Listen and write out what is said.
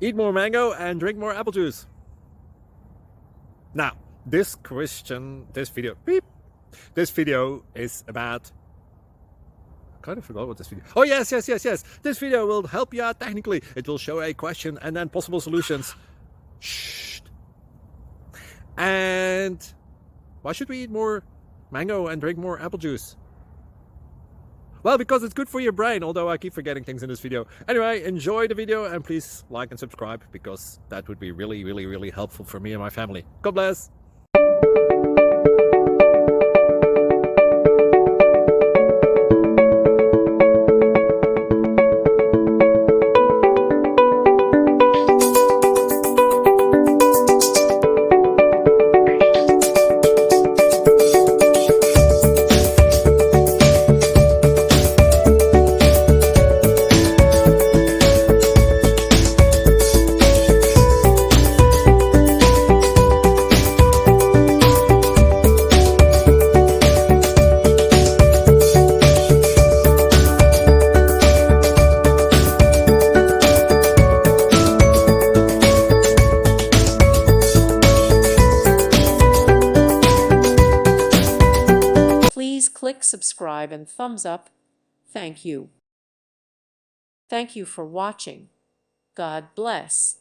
eat more mango and drink more apple juice. Now, this video is about, I kind of forgot what this video. Oh yes. This video will help you out technically. It will show a question and then possible solutions. Shh. And why should we eat more mango and drink more apple juice? Well, because it's good for your brain, although I keep forgetting things in this video. Anyway, enjoy the video and please like and subscribe, because that would be really helpful for me and my family. God bless! Please click subscribe and thumbs up. Thank you. Thank you for watching. God bless.